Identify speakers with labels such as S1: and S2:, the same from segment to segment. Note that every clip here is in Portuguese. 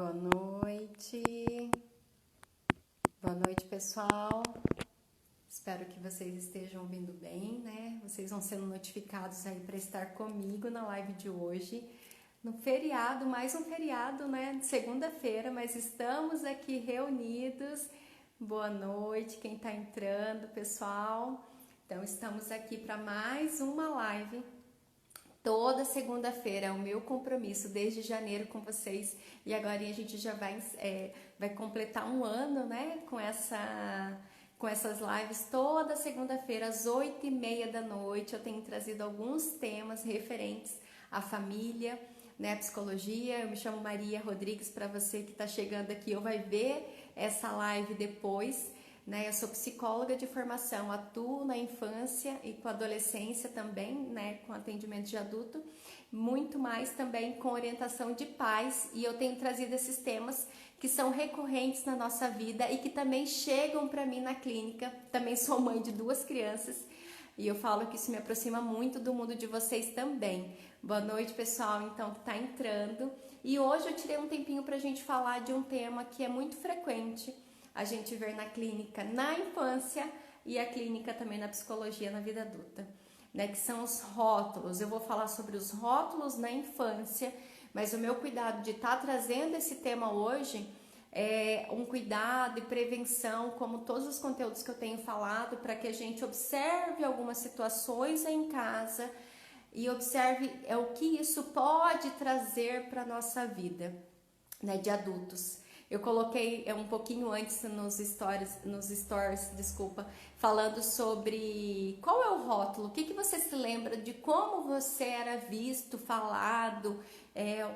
S1: Boa noite. Boa noite, pessoal. Espero que vocês estejam ouvindo bem, né? Vocês vão sendo notificados aí para estar comigo na live de hoje. No feriado, mais um feriado, né? De segunda-feira, mas estamos aqui reunidos. Boa noite, quem tá entrando, pessoal. Então, estamos aqui para mais uma live. Toda segunda-feira é o meu compromisso desde janeiro com vocês e agora a gente já vai completar um ano, né, com essas lives toda segunda-feira às 8h30 da noite. Eu tenho trazido alguns temas referentes à família, né, à psicologia. Eu me chamo Maria Rodrigues, para você que está chegando aqui ou vai ver essa live depois. Né, eu sou psicóloga de formação, atuo na infância e com adolescência também, né, com atendimento de adulto, muito mais também com orientação de pais, e eu tenho trazido esses temas que são recorrentes na nossa vida e que também chegam para mim na clínica. Também sou mãe de 2 crianças e eu falo que isso me aproxima muito do mundo de vocês também. Boa noite, pessoal, então, que está entrando. E hoje eu tirei um tempinho para a gente falar de um tema que é muito frequente a gente ver na clínica na infância e a clínica também na psicologia na vida adulta, né, que são os rótulos. Eu vou falar sobre os rótulos na infância, mas o meu cuidado de estar trazendo esse tema hoje é um cuidado e prevenção, como todos os conteúdos que eu tenho falado, para que a gente observe algumas situações em casa e observe o que isso pode trazer para a nossa vida, né, de adultos. Eu coloquei um pouquinho antes nos stories, falando sobre qual é o rótulo, o que você se lembra de como você era visto, falado,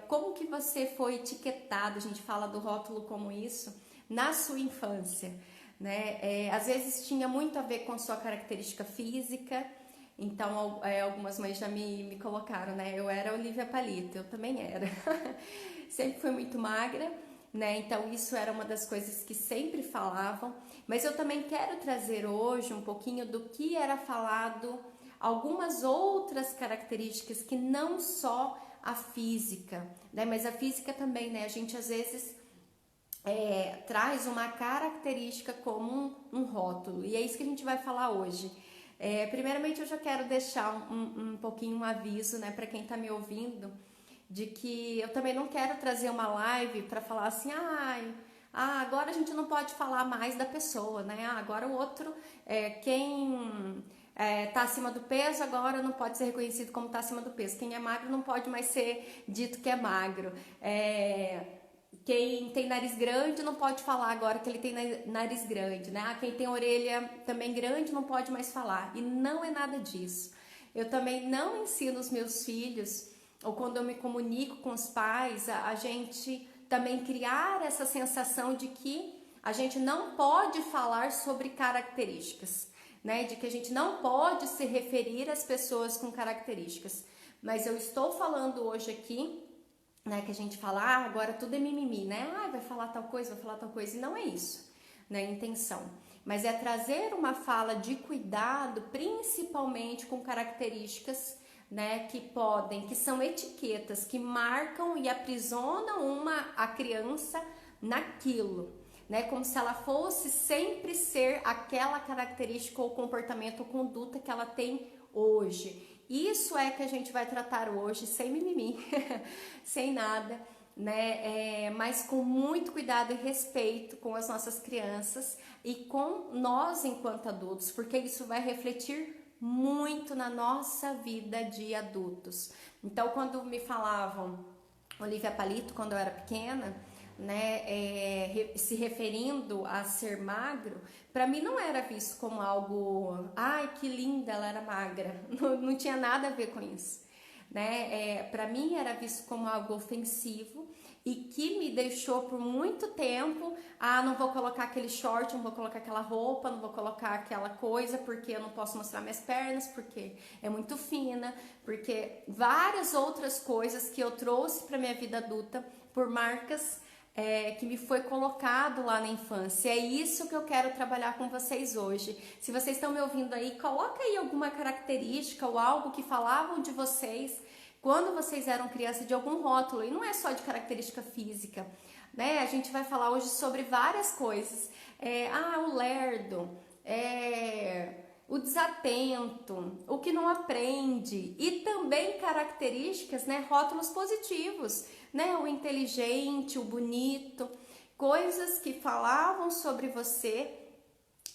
S1: como que você foi etiquetado. A gente fala do rótulo como isso, na sua infância, né? Às vezes tinha muito a ver com sua característica física. Então, algumas mães já me colocaram, né? Eu era Olivia Palito, eu também era. Sempre fui muito magra, né? Então isso era uma das coisas que sempre falavam, mas eu também quero trazer hoje um pouquinho do que era falado, algumas outras características que não só a física, né? Mas a física também, né? A gente às vezes traz uma característica como um rótulo, e é isso que a gente vai falar hoje. Primeiramente eu já quero deixar um pouquinho um aviso, né, para quem está me ouvindo, de que eu também não quero trazer uma live para falar assim, agora a gente não pode falar mais da pessoa, né? Agora o outro, quem tá acima do peso agora não pode ser reconhecido como tá acima do peso. Quem é magro não pode mais ser dito que é magro. Quem tem nariz grande não pode falar agora que ele tem nariz grande, né? Quem tem orelha também grande não pode mais falar. E não é nada disso. Eu também não ensino os meus filhos, ou quando eu me comunico com os pais, a gente também criar essa sensação de que a gente não pode falar sobre características, né? De que a gente não pode se referir às pessoas com características. Mas eu estou falando hoje aqui, né, que a gente fala, agora tudo é mimimi, né? Vai falar tal coisa, vai falar tal coisa, e não é isso, né, a intenção. Mas é trazer uma fala de cuidado, principalmente com características, né, que são etiquetas que marcam e aprisionam a criança naquilo, né, como se ela fosse sempre ser aquela característica ou comportamento ou conduta que ela tem hoje. Isso é que a gente vai tratar hoje, sem mimimi, sem nada, né? Mas com muito cuidado e respeito com as nossas crianças e com nós enquanto adultos, porque isso vai refletir muito na nossa vida de adultos. Então, quando me falavam Olivia Palito, quando eu era pequena, né, se referindo a ser magro, para mim não era visto como algo, que linda, ela era magra, não tinha nada a ver com isso, né? Para mim era visto como algo ofensivo e que me deixou por muito tempo, não vou colocar aquele short, não vou colocar aquela roupa, não vou colocar aquela coisa porque eu não posso mostrar minhas pernas, porque é muito fina, porque várias outras coisas que eu trouxe para minha vida adulta por marcas que me foi colocado lá na infância. É isso que eu quero trabalhar com vocês hoje. Se vocês estão me ouvindo aí, coloca aí alguma característica ou algo que falavam de vocês quando vocês eram criança, de algum rótulo, e não é só de característica física, né? A gente vai falar hoje sobre várias coisas. O lerdo, o desatento, o que não aprende, e também características, né? Rótulos positivos, né? O inteligente, o bonito, coisas que falavam sobre você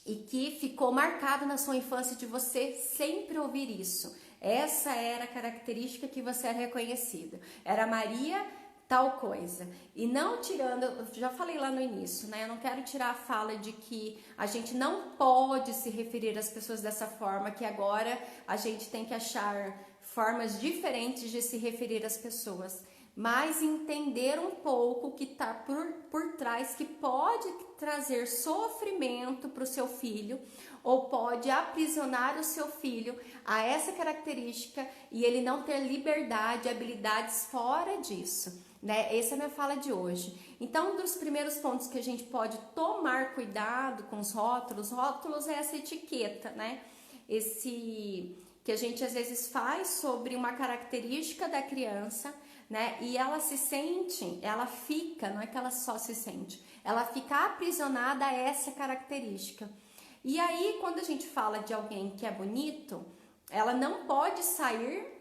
S1: e que ficou marcado na sua infância de você sempre ouvir isso. Essa era a característica que você era reconhecida. Era Maria tal coisa. E não tirando, eu já falei lá no início, né? Eu não quero tirar a fala de que a gente não pode se referir às pessoas dessa forma, que agora a gente tem que achar formas diferentes de se referir às pessoas. Mas entender um pouco o que está por trás, que pode trazer sofrimento para o seu filho, ou pode aprisionar o seu filho a essa característica e ele não ter liberdade, habilidades fora disso, né? Essa é a minha fala de hoje. Então, um dos primeiros pontos que a gente pode tomar cuidado com os rótulos é essa etiqueta, né? Esse que a gente às vezes faz sobre uma característica da criança, né? E ela se sente, ela fica, não é que ela só se sente, ela fica aprisionada a essa característica. E aí, quando a gente fala de alguém que é bonito, ela não pode sair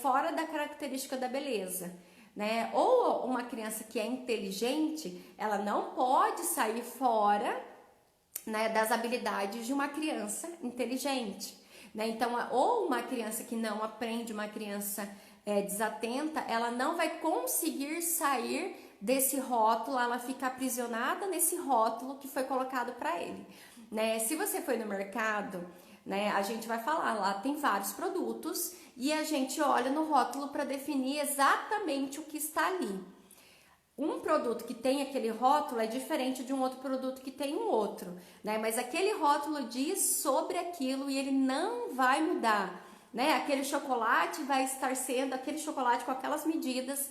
S1: fora da característica da beleza, né? Ou uma criança que é inteligente, ela não pode sair fora, né, das habilidades de uma criança inteligente, né? Então, ou uma criança que não aprende, uma criança desatenta, ela não vai conseguir sair desse rótulo, ela fica aprisionada nesse rótulo que foi colocado para ele, né? Se você foi no mercado, né, a gente vai falar, lá tem vários produtos e a gente olha no rótulo para definir exatamente o que está ali. Um produto que tem aquele rótulo é diferente de um outro produto que tem um outro, né? Mas aquele rótulo diz sobre aquilo e ele não vai mudar, né? Aquele chocolate vai estar sendo aquele chocolate com aquelas medidas,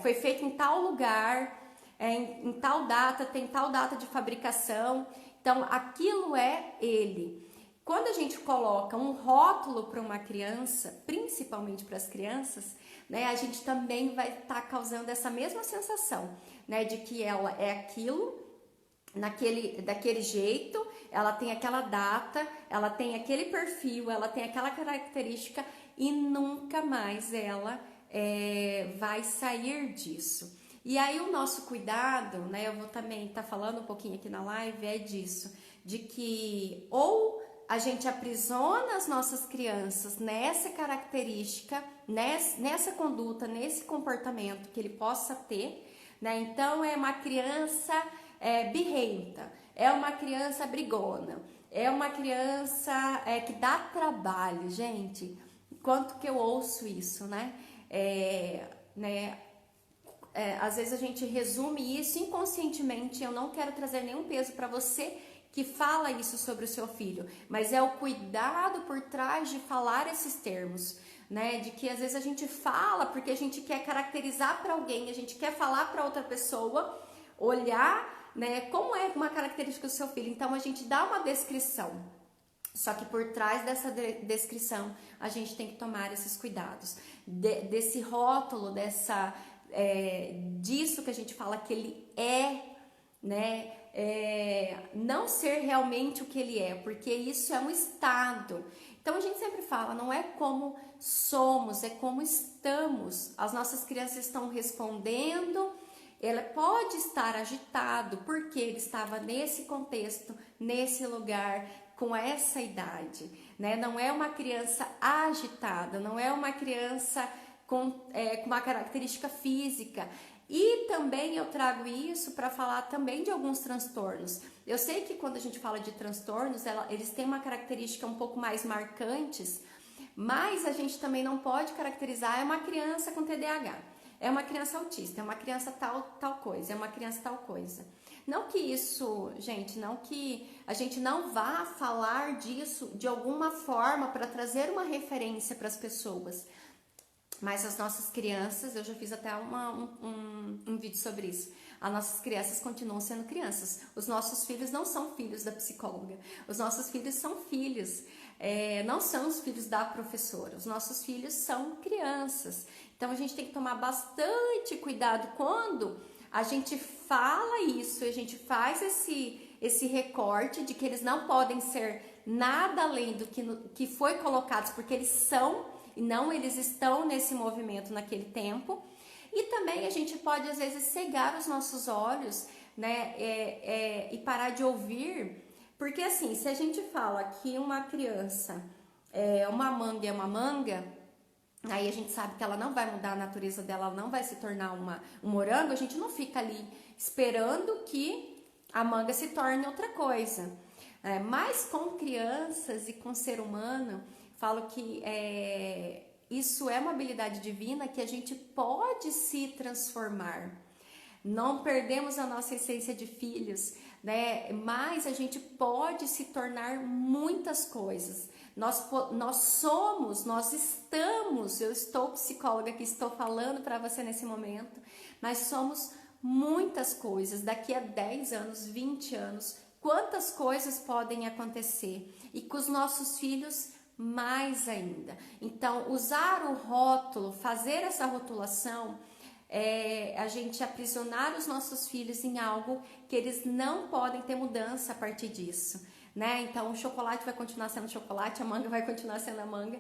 S1: foi feito em tal lugar, em tal data, tem tal data de fabricação. Então, aquilo é ele. Quando a gente coloca um rótulo para uma criança, principalmente para as crianças, né, a gente também vai estar causando essa mesma sensação, né, de que ela é aquilo, daquele jeito, ela tem aquela data, ela tem aquele perfil, ela tem aquela característica e nunca mais ela vai sair disso. E aí o nosso cuidado, né, eu vou também estar falando um pouquinho aqui na live, é disso, de que ou a gente aprisiona as nossas crianças nessa característica, nessa conduta, nesse comportamento que ele possa ter, né? Então é uma criança birrenta, é uma criança brigona, é uma criança que dá trabalho, gente. Quanto que eu ouço isso, né? Às vezes a gente resume isso inconscientemente. Eu não quero trazer nenhum peso para você que fala isso sobre o seu filho, mas é o cuidado por trás de falar esses termos, né? De que às vezes a gente fala porque a gente quer caracterizar para alguém, a gente quer falar para outra pessoa, olhar, né, como é uma característica do seu filho. Então a gente dá uma descrição. Só que por trás dessa descrição a gente tem que tomar esses cuidados, desse rótulo, disso que a gente fala que ele né? Não ser realmente o que ele é, porque isso é um estado. Então a gente sempre fala, não é como somos, é como estamos. As nossas crianças estão respondendo, ela pode estar agitado porque ele estava nesse contexto, nesse lugar, com essa idade, né? Não é uma criança agitada, não é uma criança com uma característica física. E também eu trago isso para falar também de alguns transtornos. Eu sei que quando a gente fala de transtornos, eles têm uma característica um pouco mais marcantes, mas a gente também não pode caracterizar, é uma criança com TDAH, é uma criança autista, é uma criança tal coisa, é uma criança tal coisa. Não que isso, gente, não que a gente não vá falar disso de alguma forma para trazer uma referência para as pessoas. Mas as nossas crianças, eu já fiz até um vídeo sobre isso, as nossas crianças continuam sendo crianças. Os nossos filhos não são filhos da psicóloga, os nossos filhos são filhos não são os filhos da professora, os nossos filhos são crianças. Então a gente tem que tomar bastante cuidado quando a gente fala isso, a gente faz esse recorte de que eles não podem ser nada além do que foi colocado, porque eles são, e não eles estão nesse movimento naquele tempo. E também a gente pode às vezes cegar os nossos olhos, né, e parar de ouvir, porque assim, se a gente fala que uma criança uma manga é uma manga, aí a gente sabe que ela não vai mudar a natureza dela, ela não vai se tornar um morango, a gente não fica ali esperando que a manga se torne outra coisa. Mas com crianças e com ser humano, falo que isso é uma habilidade divina que a gente pode se transformar. Não perdemos a nossa essência de filhos, né? Mas a gente pode se tornar muitas coisas. Nós somos, nós estamos, eu estou psicóloga aqui, estou falando para você nesse momento, mas somos muitas coisas. Daqui a 10 anos, 20 anos, quantas coisas podem acontecer? E com os nossos filhos, mais ainda. Então, usar o rótulo, fazer essa rotulação, a gente aprisionar os nossos filhos em algo que eles não podem ter mudança a partir disso, né? Então, o chocolate vai continuar sendo chocolate, a manga vai continuar sendo a manga.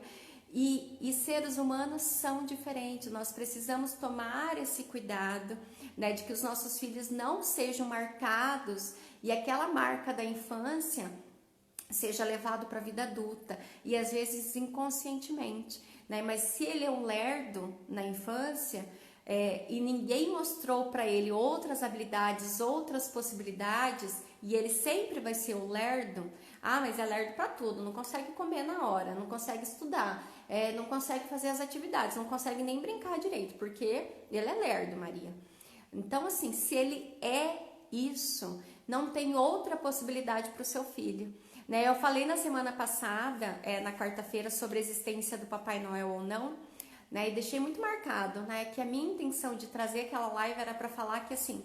S1: E seres humanos são diferentes, nós precisamos tomar esse cuidado, né, de que os nossos filhos não sejam marcados e aquela marca da infância seja levado para a vida adulta, e às vezes inconscientemente, né? Mas se ele é um lerdo na infância e ninguém mostrou para ele outras habilidades, outras possibilidades, e ele sempre vai ser o lerdo, mas é lerdo para tudo, não consegue comer na hora, não consegue estudar, não consegue fazer as atividades, não consegue nem brincar direito, porque ele é lerdo, Maria. Então, assim, se ele é isso, não tem outra possibilidade para o seu filho. Né? Eu falei na semana passada, na quarta-feira, sobre a existência do Papai Noel ou não, né? E deixei muito marcado, né, que a minha intenção de trazer aquela live era para falar que assim,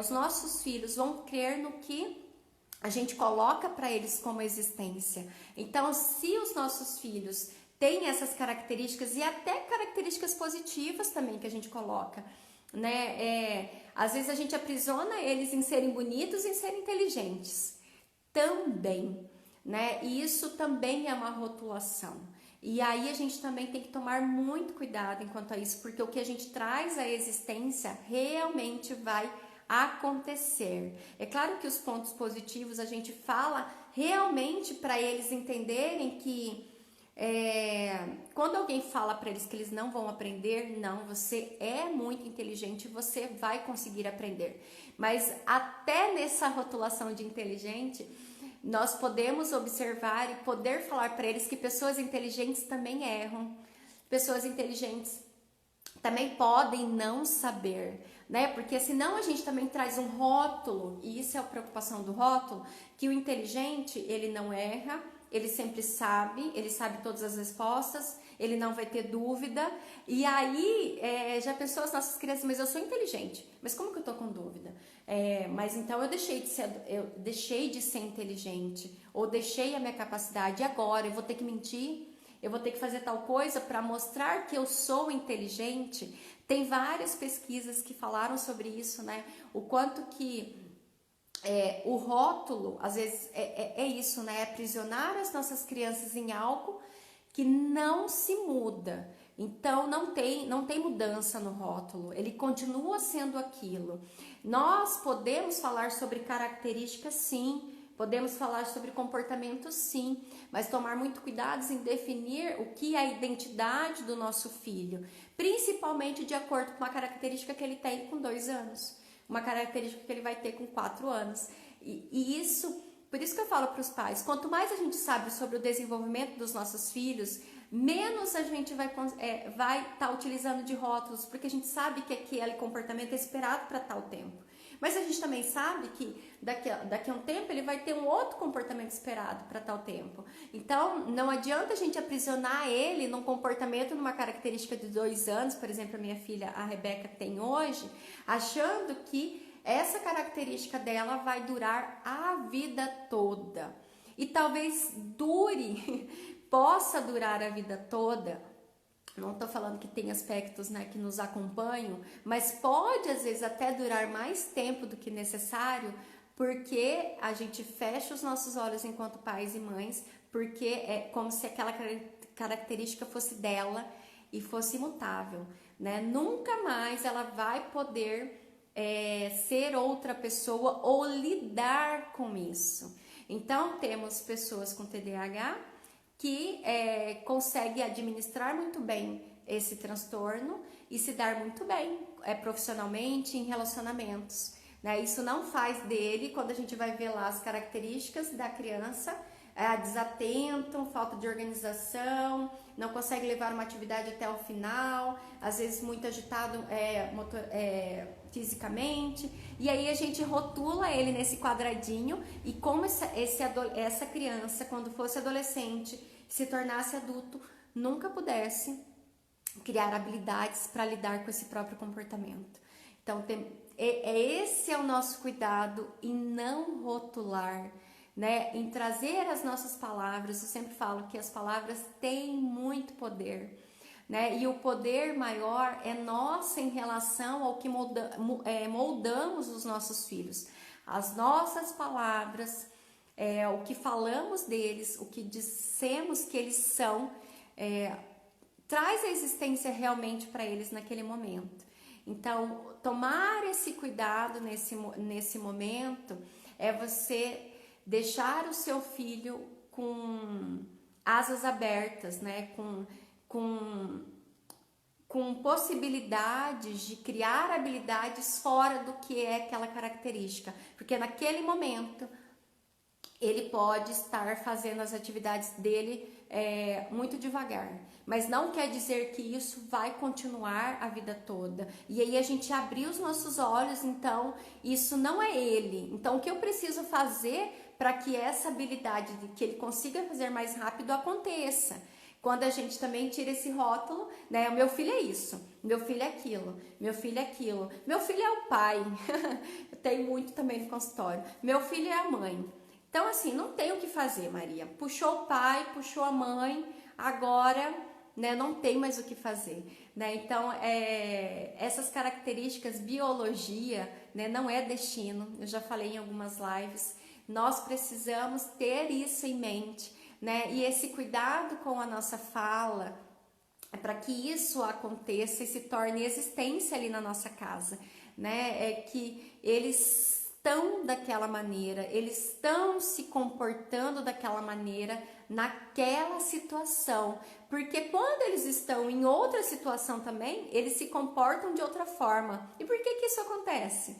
S1: os nossos filhos vão crer no que a gente coloca para eles como existência. Então, se os nossos filhos têm essas características e até características positivas também que a gente coloca, né? Às vezes a gente aprisiona eles em serem bonitos e em serem inteligentes também, né? E isso também é uma rotulação. E aí a gente também tem que tomar muito cuidado enquanto a isso, porque o que a gente traz à existência realmente vai acontecer. É claro que os pontos positivos a gente fala realmente para eles entenderem que quando alguém fala para eles que eles não vão aprender, não, você é muito inteligente, você vai conseguir aprender. Mas até nessa rotulação de inteligente, nós podemos observar e poder falar para eles que pessoas inteligentes também erram, pessoas inteligentes também podem não saber, né? Porque senão a gente também traz um rótulo, e isso é a preocupação do rótulo, que o inteligente, ele não erra, ele sempre sabe, ele sabe todas as respostas, ele não vai ter dúvida. E aí, já pensou as nossas crianças, mas eu sou inteligente, mas como que eu tô com dúvida? Mas então eu deixei de ser inteligente, ou deixei a minha capacidade, e agora eu vou ter que mentir? Eu vou ter que fazer tal coisa para mostrar que eu sou inteligente? Tem várias pesquisas que falaram sobre isso, né? O quanto que o rótulo, às vezes, é isso, né? É aprisionar as nossas crianças em algo que não se muda. Então, não tem mudança no rótulo, ele continua sendo aquilo. Nós podemos falar sobre características, sim, podemos falar sobre comportamento, sim, mas tomar muito cuidado em definir o que é a identidade do nosso filho, principalmente de acordo com a característica que ele tem com 2 anos, uma característica que ele vai ter com 4 anos. E isso, por isso que eu falo para os pais, quanto mais a gente sabe sobre o desenvolvimento dos nossos filhos, menos a gente vai estar utilizando de rótulos, porque a gente sabe que aquele comportamento é esperado para tal tempo. Mas a gente também sabe que daqui a um tempo ele vai ter um outro comportamento esperado para tal tempo. Então, não adianta a gente aprisionar ele num comportamento, numa característica de 2 anos, por exemplo, a minha filha, a Rebeca, tem hoje, achando que essa característica dela vai durar a vida toda. e talvez dure, possa durar a vida toda. Não estou falando que tem aspectos, né, que nos acompanham, mas pode às vezes até durar mais tempo do que necessário, porque a gente fecha os nossos olhos enquanto pais e mães, porque é como se aquela característica fosse dela e fosse imutável, né? Nunca mais ela vai poder ser outra pessoa ou lidar com isso. Então temos pessoas com TDAH que consegue administrar muito bem esse transtorno e se dar muito bem profissionalmente em relacionamentos, né? Isso não faz dele, quando a gente vai ver lá as características da criança, desatento, falta de organização, não consegue levar uma atividade até o final, às vezes muito agitado fisicamente, e aí a gente rotula ele nesse quadradinho, e como essa criança, quando fosse adolescente, se tornasse adulto, nunca pudesse criar habilidades para lidar com esse próprio comportamento. Então, esse é o nosso cuidado em não rotular, né? Em trazer as nossas palavras. Eu sempre falo que as palavras têm muito poder, né? E o poder maior é nosso em relação ao que moldamos os nossos filhos. As nossas palavras, o que falamos deles, o que dissemos que eles são, traz a existência realmente para eles naquele momento. Então, tomar esse cuidado nesse momento é você deixar o seu filho com asas abertas, né? Com possibilidades de criar habilidades fora do que é aquela característica, porque naquele momento ele pode estar fazendo as atividades dele muito devagar, mas não quer dizer que isso vai continuar a vida toda. E aí a gente abrir os nossos olhos, então isso não é ele. Então o que eu preciso fazer para que essa habilidade de que ele consiga fazer mais rápido aconteça? Quando a gente também tira esse rótulo, né? O meu filho é isso, meu filho é aquilo, meu filho é aquilo, meu filho é o pai. Eu tenho muito também no consultório. Meu filho é a mãe. Então, assim, não tem o que fazer, Maria. Puxou o pai, puxou a mãe, agora, né, não tem mais o que fazer, né? Então, essas características, biologia, né, não é destino. Eu já falei em algumas lives. Nós precisamos ter isso em mente, né? E esse cuidado com a nossa fala, para que isso aconteça e se torne existência ali na nossa casa, né? É que eles estão daquela maneira, eles estão se comportando daquela maneira naquela situação, porque quando eles estão em outra situação também, eles se comportam de outra forma. E por que isso acontece?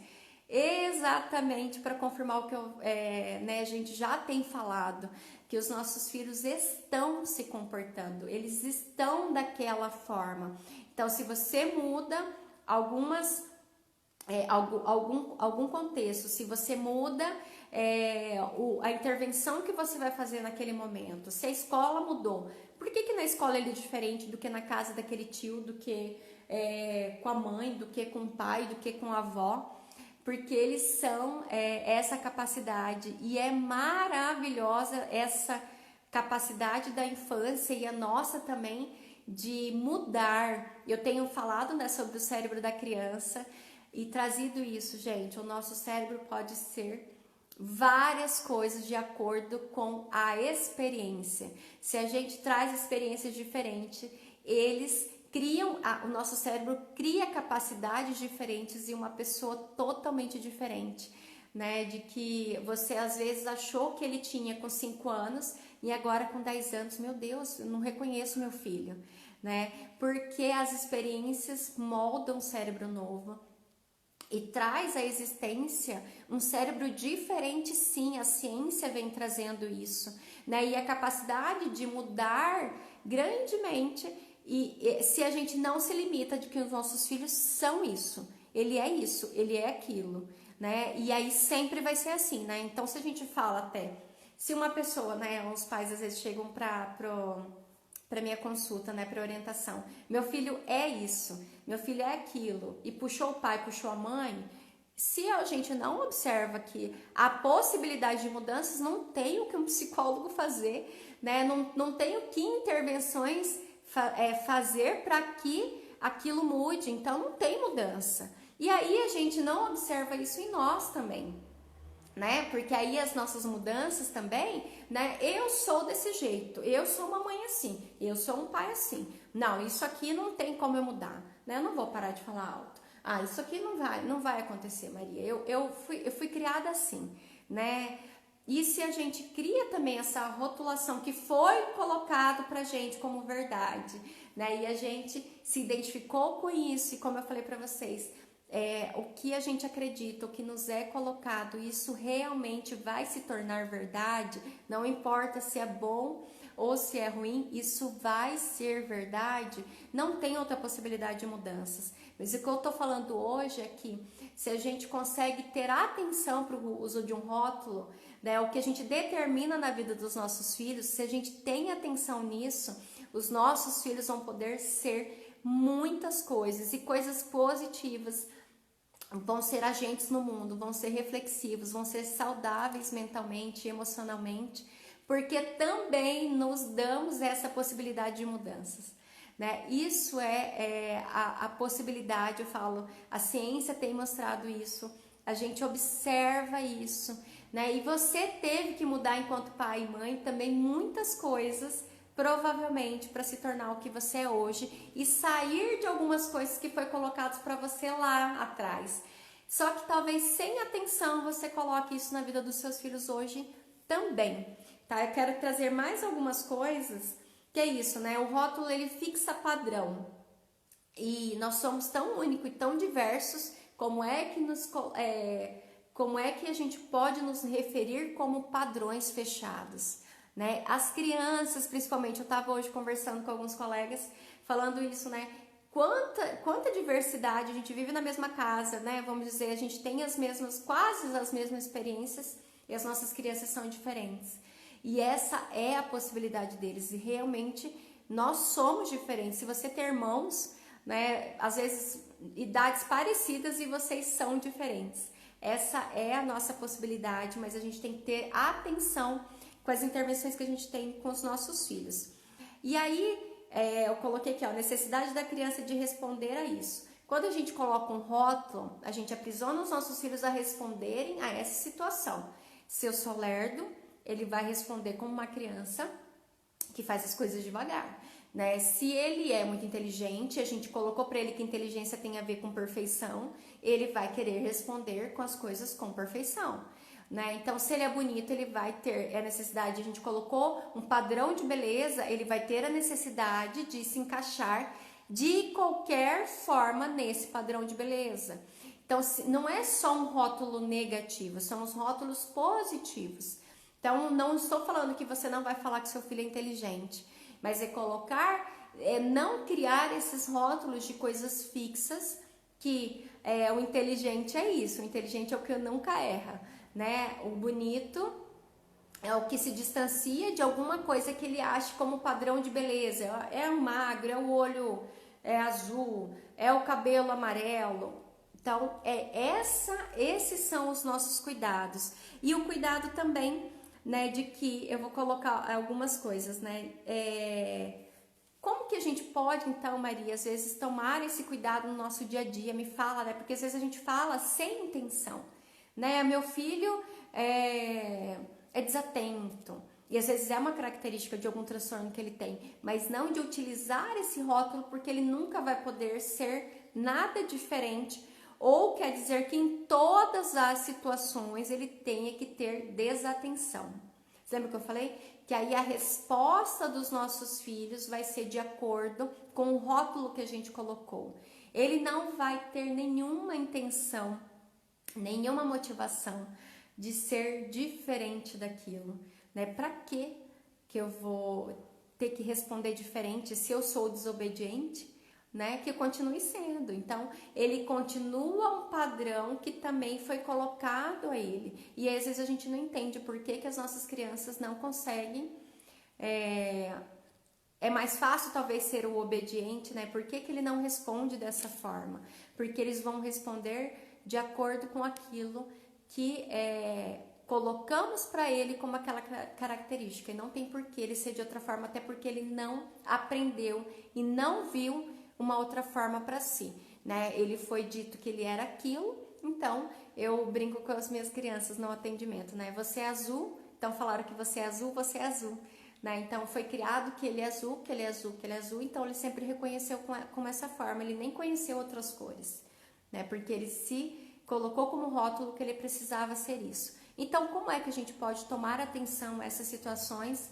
S1: Exatamente para confirmar o que a gente já tem falado, que os nossos filhos estão se comportando, eles estão daquela forma. Então, se você muda algum contexto, se você muda a intervenção que você vai fazer naquele momento, se a escola mudou, por que na escola ele é diferente do que na casa daquele tio, do que com a mãe, do que com o pai, do que com a avó? Porque eles são essa capacidade, e é maravilhosa essa capacidade da infância e a nossa também de mudar. Eu tenho falado, né, sobre o cérebro da criança e trazido isso, gente. O nosso cérebro pode ser várias coisas de acordo com a experiência. Se a gente traz experiências diferentes, o nosso cérebro cria capacidades diferentes e uma pessoa totalmente diferente, né? De que você às vezes achou que ele tinha com 5 anos e agora com 10 anos, meu Deus, eu não reconheço meu filho, né? Porque as experiências moldam o cérebro novo e traz à existência um cérebro diferente, sim, a ciência vem trazendo isso, né? E a capacidade de mudar grandemente, e se a gente não se limita de que os nossos filhos são isso, ele é aquilo, né? E aí sempre vai ser assim, né? Então, se a gente fala até, se uma pessoa, né, os pais às vezes chegam para minha consulta, né, para orientação, meu filho é isso, meu filho é aquilo, e puxou o pai, puxou a mãe, se a gente não observa que a possibilidade de mudanças, não tem o que um psicólogo fazer, né? Não tem o que intervenções fazer para que aquilo mude, então não tem mudança. E aí a gente não observa isso em nós também, né? Porque aí as nossas mudanças também, né? Eu sou desse jeito, eu sou uma mãe assim, eu sou um pai assim. Não, isso aqui não tem como eu mudar, né? Eu não vou parar de falar alto. Ah, isso aqui não vai acontecer, Maria. Eu fui criada assim, né? E se a gente cria também essa rotulação que foi colocado pra gente como verdade, né? E a gente se identificou com isso, e como eu falei pra vocês, o que a gente acredita, o que nos é colocado, isso realmente vai se tornar verdade, não importa se é bom ou se é ruim, isso vai ser verdade, não tem outra possibilidade de mudanças. Mas o que eu tô falando hoje é que se a gente consegue ter atenção para o uso de um rótulo, né, o que a gente determina na vida dos nossos filhos, se a gente tem atenção nisso, os nossos filhos vão poder ser muitas coisas e coisas positivas, vão ser agentes no mundo, vão ser reflexivos, vão ser saudáveis mentalmente e emocionalmente, porque também nos damos essa possibilidade de mudanças, né? Isso é a possibilidade, eu falo, a ciência tem mostrado isso, a gente observa isso, né? E você teve que mudar enquanto pai e mãe também muitas coisas, provavelmente para se tornar o que você é hoje e sair de algumas coisas que foi colocadas para você lá atrás. Só que talvez sem atenção você coloque isso na vida dos seus filhos hoje também, tá? Eu quero trazer mais algumas coisas, que é isso, né? O rótulo, ele fixa padrão. E nós somos tão únicos e tão diversos, como é que a gente pode nos referir como padrões fechados, né? As crianças, principalmente, eu estava hoje conversando com alguns colegas, falando isso, né? Quanta diversidade, a gente vive na mesma casa, né? Vamos dizer, a gente tem quase as mesmas experiências e as nossas crianças são diferentes. E essa é a possibilidade deles, e realmente nós somos diferentes. Se você ter irmãos, né, às vezes idades parecidas e vocês são diferentes. Essa é a nossa possibilidade, mas a gente tem que ter atenção com as intervenções que a gente tem com os nossos filhos. E aí, eu coloquei aqui, ó, necessidade da criança de responder a isso. Quando a gente coloca um rótulo, a gente aprisiona os nossos filhos a responderem a essa situação. Se eu sou lerdo, ele vai responder como uma criança que faz as coisas devagar, né? Se ele é muito inteligente, a gente colocou para ele que inteligência tem a ver com perfeição, ele vai querer responder com as coisas com perfeição, né? Então, se ele é bonito, ele vai ter a necessidade, a gente colocou um padrão de beleza, ele vai ter a necessidade de se encaixar de qualquer forma nesse padrão de beleza. Então, não é só um rótulo negativo, são os rótulos positivos. Então, não estou falando que você não vai falar que seu filho é inteligente, mas não criar esses rótulos de coisas fixas, que o inteligente é isso, o inteligente é o que nunca erra, né? O bonito é o que se distancia de alguma coisa que ele acha como padrão de beleza, é o magro, é o olho azul, é o cabelo amarelo. Então, esses são os nossos cuidados. E o cuidado também, né, de que eu vou colocar algumas coisas, né? Como que a gente pode, então, Maria, às vezes tomar esse cuidado no nosso dia a dia? Me fala, né? Porque às vezes a gente fala sem intenção, né? Meu filho é desatento, e às vezes é uma característica de algum transtorno que ele tem, mas não de utilizar esse rótulo, porque ele nunca vai poder ser nada diferente, ou quer dizer que em todas as situações ele tenha que ter desatenção. Você lembra que eu falei? Que aí a resposta dos nossos filhos vai ser de acordo com o rótulo que a gente colocou. Ele não vai ter nenhuma intenção, nenhuma motivação de ser diferente daquilo, né? Para que eu vou ter que responder diferente se eu sou desobediente, né? Que eu continue sendo. Então, ele continua um padrão que também foi colocado a ele. E às vezes a gente não entende por que as nossas crianças não conseguem. É mais fácil talvez ser o obediente, né? Por que ele não responde dessa forma? Porque eles vão responder de acordo com aquilo que colocamos para ele como aquela característica, e não tem por que ele ser de outra forma, até porque ele não aprendeu e não viu uma outra forma para si, né? Ele foi dito que ele era aquilo, então eu brinco com as minhas crianças no atendimento, né? Você é azul, então falaram que você é azul, né? Então foi criado que ele é azul, que ele é azul, que ele é azul, então ele sempre reconheceu com essa forma, ele nem conheceu outras cores, né? Porque ele se colocou como rótulo que ele precisava ser isso. Então, como é que a gente pode tomar atenção a essas situações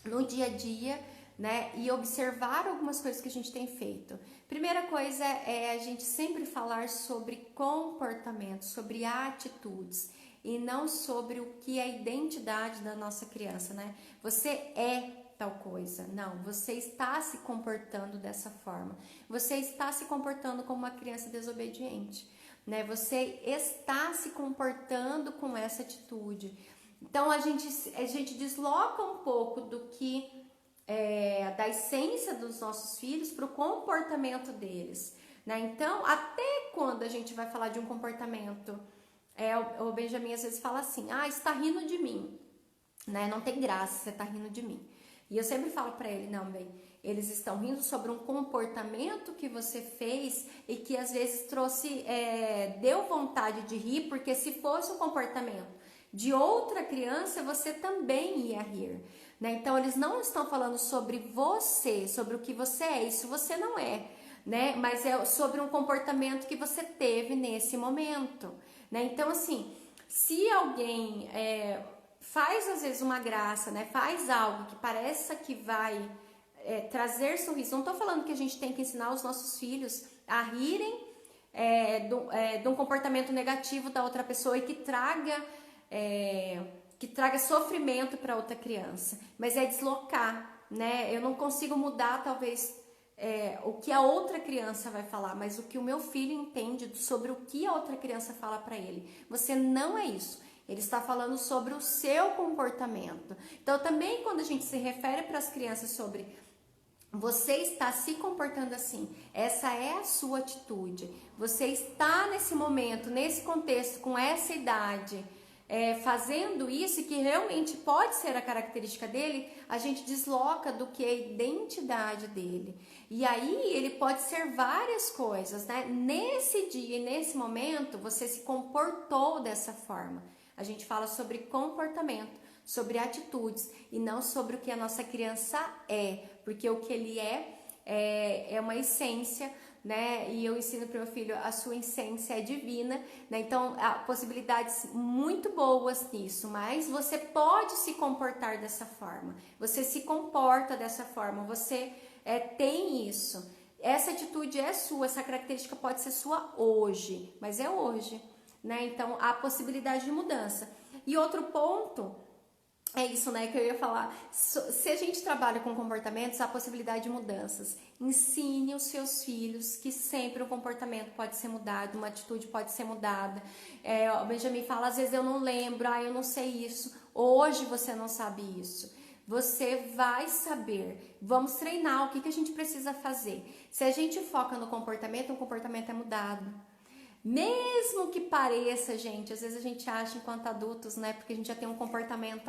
S1: no dia a dia, né? E observar algumas coisas que a gente tem feito. Primeira coisa é a gente sempre falar sobre comportamento, sobre atitudes, e não sobre o que é a identidade da nossa criança, né? Você é tal coisa. Não, você está se comportando dessa forma. Você está se comportando como uma criança desobediente, né? Você está se comportando com essa atitude. Então a gente desloca um pouco do que da essência dos nossos filhos para o comportamento deles, né? Então, até quando a gente vai falar de um comportamento, o Benjamin às vezes fala assim: está rindo de mim, né? Não tem graça, você está rindo de mim. E eu sempre falo para ele: não, bem, eles estão rindo sobre um comportamento que você fez e que às vezes deu vontade de rir, porque se fosse um comportamento de outra criança, você também ia rir, né? Então eles não estão falando sobre você, sobre o que você é, isso você não é, né? Mas é sobre um comportamento que você teve nesse momento, né? Então assim, se alguém faz às vezes uma graça, né? Faz algo que pareça que vai trazer sorriso. Não estou falando que a gente tem que ensinar os nossos filhos a rirem de um comportamento negativo da outra pessoa e que traga sofrimento para outra criança, mas é deslocar, né? Eu não consigo mudar talvez o que a outra criança vai falar, mas o que o meu filho entende sobre o que a outra criança fala para ele. Você não é isso. Ele está falando sobre o seu comportamento. Então também quando a gente se refere para as crianças sobre você está se comportando assim, essa é a sua atitude, você está nesse momento, nesse contexto, com essa idade, fazendo isso, que realmente pode ser a característica dele, a gente desloca do que é a identidade dele. E aí ele pode ser várias coisas, né? Nesse dia e nesse momento, você se comportou dessa forma. A gente fala sobre comportamento, sobre atitudes e não sobre o que a nossa criança é, porque o que ele é uma essência, né? E eu ensino para o meu filho: a sua essência é divina, né? Então há possibilidades muito boas nisso, mas você pode se comportar dessa forma, você se comporta dessa forma, você tem isso, essa atitude é sua, essa característica pode ser sua hoje, mas é hoje, né? Então há possibilidade de mudança. E outro ponto é isso, né, que eu ia falar. Se a gente trabalha com comportamentos, há possibilidade de mudanças. Ensine os seus filhos que sempre o comportamento pode ser mudado, uma atitude pode ser mudada. O Benjamin fala: às vezes eu não lembro, eu não sei isso. Hoje você não sabe isso. Você vai saber. Vamos treinar. O que a gente precisa fazer? Se a gente foca no comportamento, o comportamento é mudado. Mesmo que pareça, gente, às vezes a gente acha enquanto adultos, né, porque a gente já tem um comportamento,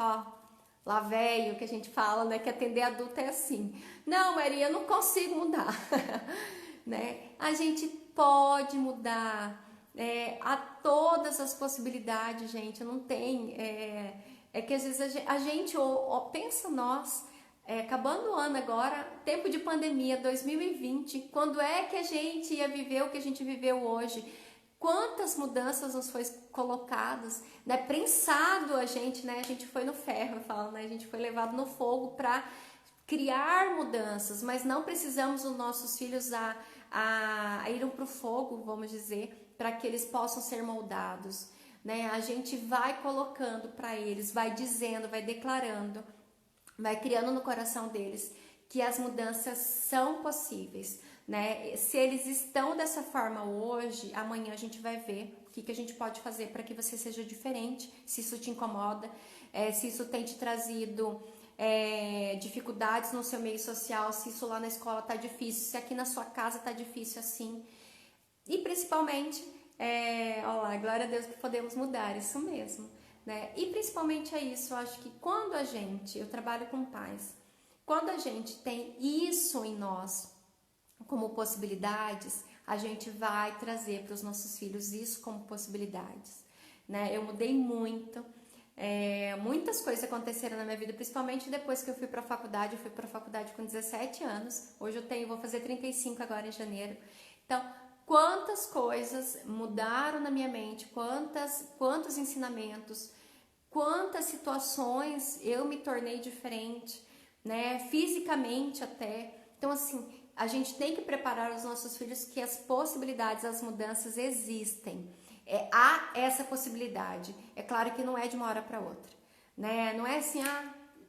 S1: lá velho, que a gente fala, né, que atender adulto é assim. Não, Maria, eu não consigo mudar, né? A gente pode mudar, há todas as possibilidades, gente, não tem, que às vezes a gente pensa nós, acabando o ano agora, tempo de pandemia, 2020, quando é que a gente ia viver o que a gente viveu hoje? Quantas mudanças nos foi colocadas, né? Prensado a gente, né? A gente foi no ferro, eu falo, né? A gente foi levado no fogo para criar mudanças, mas não precisamos os nossos filhos a ir para o fogo, vamos dizer, para que eles possam ser moldados, né? A gente vai colocando para eles, vai dizendo, vai declarando, vai criando no coração deles que as mudanças são possíveis, né? Se eles estão dessa forma hoje, amanhã a gente vai ver o que a gente pode fazer para que você seja diferente, se isso te incomoda, se isso tem te trazido dificuldades no seu meio social, se isso lá na escola tá difícil, se aqui na sua casa tá difícil assim. E principalmente, glória a Deus que podemos mudar, isso mesmo, né? E principalmente é isso, eu acho que quando eu trabalho com pais, quando a gente tem isso em nós como possibilidades, a gente vai trazer para os nossos filhos isso como possibilidades, né? Eu mudei muito, muitas coisas aconteceram na minha vida, principalmente depois que eu fui para a faculdade. Eu fui para a faculdade com 17 anos, hoje vou fazer 35 agora em janeiro. Então, quantas coisas mudaram na minha mente, quantos ensinamentos, quantas situações eu me tornei diferente, né? Fisicamente até. Então, assim, a gente tem que preparar os nossos filhos que as possibilidades, as mudanças existem. Há essa possibilidade. É claro que não é de uma hora para outra, né? Não é assim,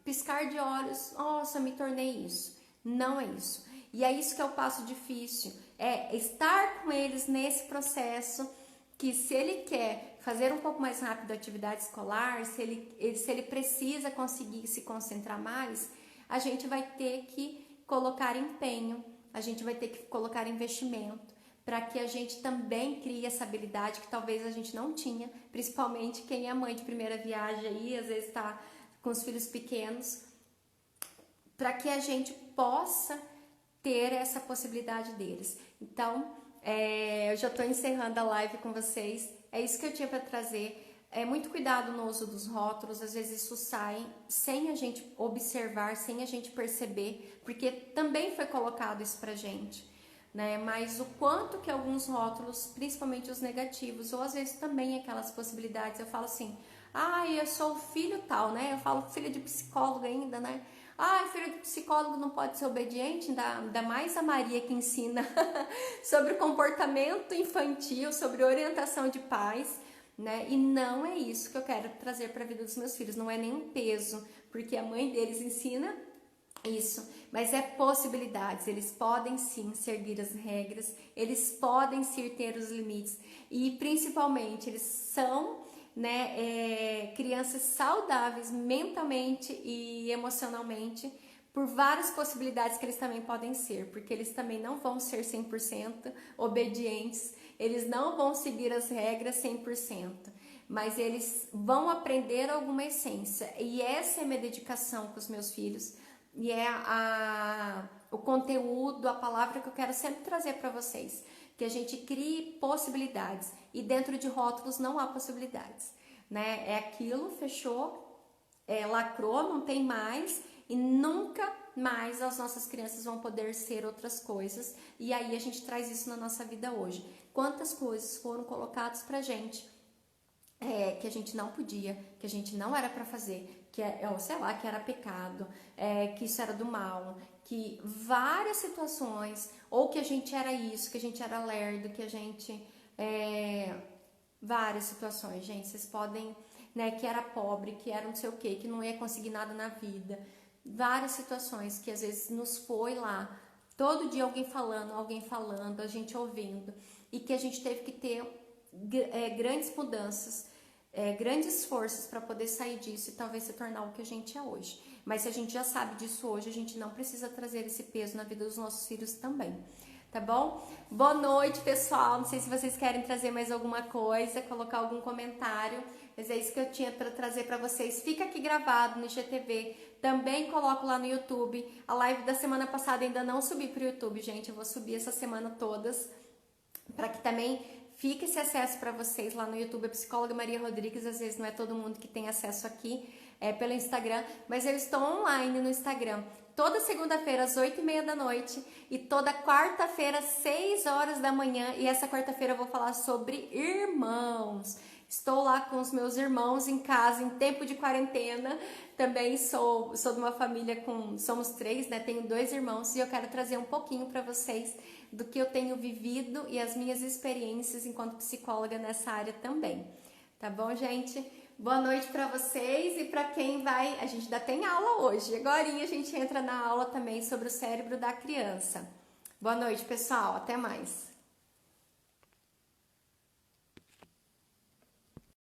S1: piscar de olhos, nossa, me tornei isso. Não é isso. E é isso que é o passo difícil. É estar com eles nesse processo, que se ele quer fazer um pouco mais rápido a atividade escolar, se ele precisa conseguir se concentrar mais, a gente vai ter que colocar empenho, a gente vai ter que colocar investimento, para que a gente também crie essa habilidade que talvez a gente não tinha, principalmente quem é mãe de primeira viagem aí, às vezes está com os filhos pequenos, para que a gente possa ter essa possibilidade deles. Então, eu já estou encerrando a live com vocês, é isso que eu tinha para trazer. Muito cuidado no uso dos rótulos, às vezes isso sai sem a gente observar, sem a gente perceber, porque também foi colocado isso pra gente, né? Mas o quanto que alguns rótulos, principalmente os negativos, ou às vezes também aquelas possibilidades, eu falo assim, eu sou filho tal, né? Eu falo filho de psicólogo ainda, né? Filho de psicólogo não pode ser obediente, ainda mais a Maria que ensina sobre comportamento infantil, sobre orientação de pais, né? E não é isso que eu quero trazer para a vida dos meus filhos, não é nenhum peso, porque a mãe deles ensina isso, mas é possibilidades. Eles podem sim seguir as regras, eles podem sim ter os limites, e principalmente eles são, né, crianças saudáveis mentalmente e emocionalmente, por várias possibilidades que eles também podem ser, porque eles também não vão ser 100% obedientes, eles não vão seguir as regras 100%, mas eles vão aprender alguma essência, e essa é a minha dedicação com os meus filhos, e é o conteúdo, a palavra que eu quero sempre trazer para vocês, que a gente crie possibilidades, e dentro de rótulos não há possibilidades, né? É aquilo, fechou, lacrou, não tem mais, e nunca mais as nossas crianças vão poder ser outras coisas. E aí a gente traz isso na nossa vida hoje. Quantas coisas foram colocadas pra gente que a gente não podia, que a gente não era para fazer, que sei lá, que era pecado, que isso era do mal, que várias situações, ou que a gente era isso, que a gente era lerdo, que a gente várias situações, gente, vocês podem, né, que era pobre, que era não sei o que não ia conseguir nada na vida, várias situações que às vezes nos foi lá, todo dia alguém falando, a gente ouvindo, e que a gente teve que ter grandes mudanças, grandes forças para poder sair disso e talvez se tornar o que a gente é hoje. Mas se a gente já sabe disso hoje, a gente não precisa trazer esse peso na vida dos nossos filhos também. Tá bom? Boa noite, pessoal. Não sei se vocês querem trazer mais alguma coisa, colocar algum comentário, mas é isso que eu tinha para trazer para vocês. Fica aqui gravado no IGTV. Também coloco lá no YouTube. A live da semana passada ainda não subi para o YouTube, gente. Eu vou subir essa semana todas, para que também fique esse acesso para vocês lá no YouTube. A psicóloga Maria Rodrigues, às vezes não é todo mundo que tem acesso aqui pelo Instagram, mas eu estou online no Instagram. Toda segunda-feira às 8h30 da noite e toda quarta-feira às 6 horas da manhã. E essa quarta-feira eu vou falar sobre irmãos. Estou lá com os meus irmãos em casa, em tempo de quarentena. Também sou de uma família somos 3, né? Tenho 2 irmãos e eu quero trazer um pouquinho para vocês do que eu tenho vivido e as minhas experiências enquanto psicóloga nessa área também. Tá bom, gente? Boa noite para vocês e para quem vai... A gente ainda tem aula hoje. Agorinha a gente entra na aula também sobre o cérebro da criança. Boa noite, pessoal. Até mais.